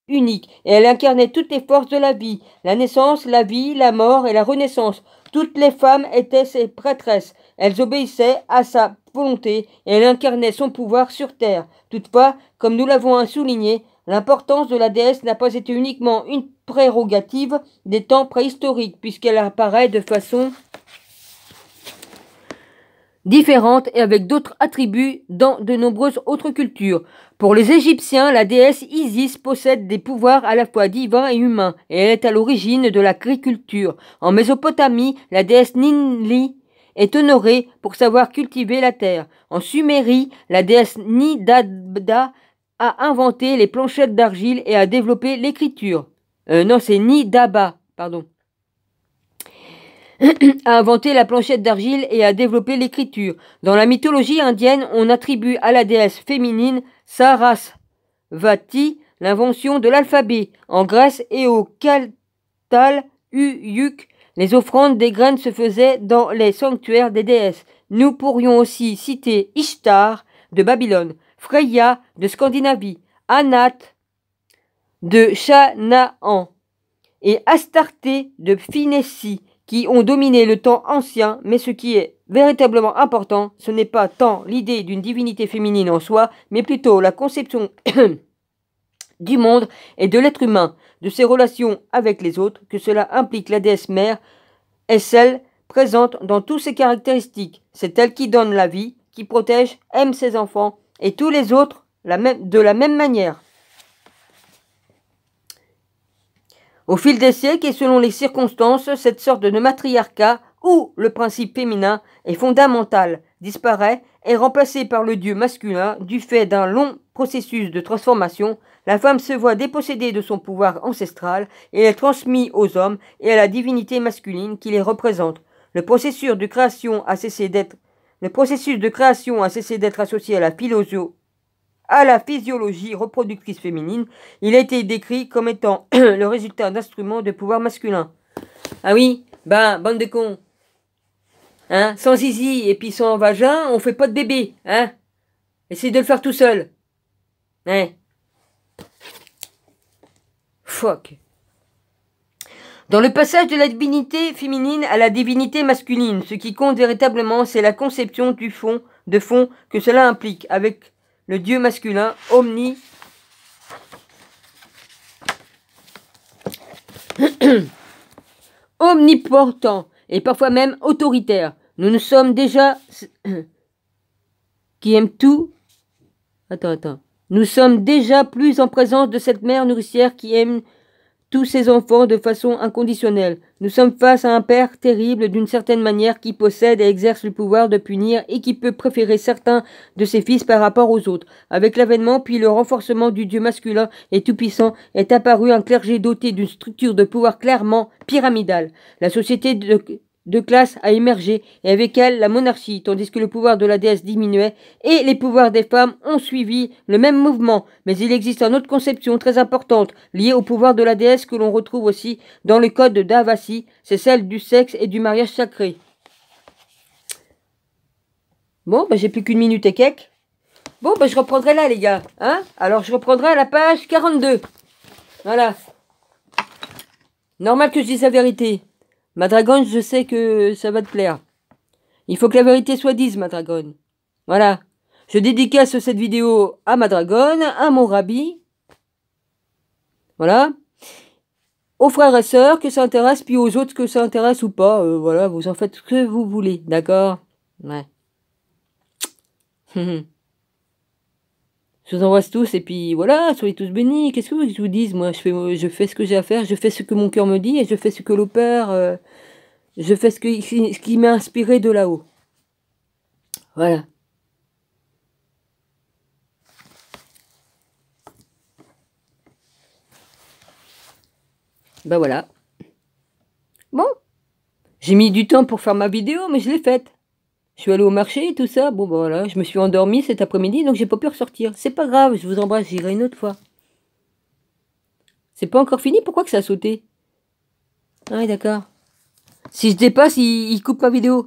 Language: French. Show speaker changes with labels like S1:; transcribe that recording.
S1: unique, et elle incarnait toutes les forces de la vie, la naissance, la vie, la mort et la renaissance. Toutes les femmes étaient ses prêtresses. Elles obéissaient à sa volonté et elle incarnait son pouvoir sur terre. Toutefois, comme nous l'avons souligné, l'importance de la déesse n'a pas été uniquement une prérogative des temps préhistoriques, puisqu'elle apparaît de façon différente et avec d'autres attributs dans de nombreuses autres cultures. Pour les Égyptiens, la déesse Isis possède des pouvoirs à la fois divins et humains, et elle est à l'origine de l'agriculture. En Mésopotamie, la déesse Ninli est honorée pour savoir cultiver la terre. En Sumérie, la déesse Nidabda a inventé les planchettes d'argile et a développé l'écriture. Non, c'est Nidaba, pardon. A inventé la planchette d'argile et a développé l'écriture. Dans la mythologie indienne, on attribue à la déesse féminine Sarasvati l'invention de l'alphabet. En Grèce et au Kaltal-Uyuk, les offrandes des graines se faisaient dans les sanctuaires des déesses. Nous pourrions aussi citer Ishtar de Babylone, Freya de Scandinavie, Anat de Chanaan et Astarté de Phénicie, qui ont dominé le temps ancien, mais ce qui est véritablement important, ce n'est pas tant l'idée d'une divinité féminine en soi, mais plutôt la conception du monde et de l'être humain, de ses relations avec les autres, que cela implique. La déesse mère est celle présente dans toutes ses caractéristiques. C'est elle qui donne la vie, qui protège, aime ses enfants, et tous les autres de la même manière. Au fil des siècles et selon les circonstances, cette sorte de matriarcat, où le principe féminin est fondamental, disparaît, est remplacé par le dieu masculin du fait d'un long processus de transformation. La femme se voit dépossédée de son pouvoir ancestral et est transmise aux hommes et à la divinité masculine qui les représente. Le processus de création a cessé d'être associé à la physiologie reproductrice féminine. Il a été décrit comme étant le résultat d'instruments de pouvoir masculin. Ah oui, bande de cons. Hein, sans zizi et puis sans vagin, on fait pas de bébé. Hein, essayez de le faire tout seul. Hein. Fuck. Dans le passage de la divinité féminine à la divinité masculine, ce qui compte véritablement, c'est la conception de fond que cela implique, avec le dieu masculin omnipotent et parfois même autoritaire. Nous sommes déjà qui aime tout. Nous sommes déjà plus en présence de cette mère nourricière qui aime tous ses enfants de façon inconditionnelle. Nous sommes face à un père terrible d'une certaine manière qui possède et exerce le pouvoir de punir et qui peut préférer certains de ses fils par rapport aux autres. Avec l'avènement puis le renforcement du dieu masculin et tout-puissant est apparu un clergé doté d'une structure de pouvoir clairement pyramidale. La société de classe a émergé et avec elle la monarchie, tandis que le pouvoir de la déesse diminuait et les pouvoirs des femmes ont suivi le même mouvement. Mais il existe une autre conception très importante liée au pouvoir de la déesse que l'on retrouve aussi dans le code de Davasi, c'est celle du sexe et du mariage sacré. Bon, j'ai plus qu'une minute et quelques. Bon, je reprendrai là les gars. Hein, alors je reprendrai à la page 42. Voilà. Normal que je dise la vérité. Madragon, je sais que ça va te plaire. Il faut que la vérité soit dite, Madragon. Voilà. Je dédicace cette vidéo à Madragon, à mon rabbi. Voilà. Aux frères et sœurs que ça intéresse, puis aux autres que ça intéresse ou pas. Voilà, vous en faites ce que vous voulez. D'accord? Ouais. Je vous embrasse tous et puis voilà, soyez tous bénis. Qu'est-ce que je vous dis? Moi, je fais ce que j'ai à faire, je fais ce que mon cœur me dit et je fais ce que l'opère... je fais ce qui m'a inspiré de là-haut. Voilà. Voilà. Bon. J'ai mis du temps pour faire ma vidéo, mais je l'ai faite. Je suis allée au marché et tout ça. Bon, voilà. Je me suis endormie cet après-midi, donc j'ai pas pu ressortir. C'est pas grave, je vous embrasse, j'irai une autre fois. C'est pas encore fini? Pourquoi que ça a sauté? Ah oui, d'accord. Si je dépasse, il coupe ma vidéo.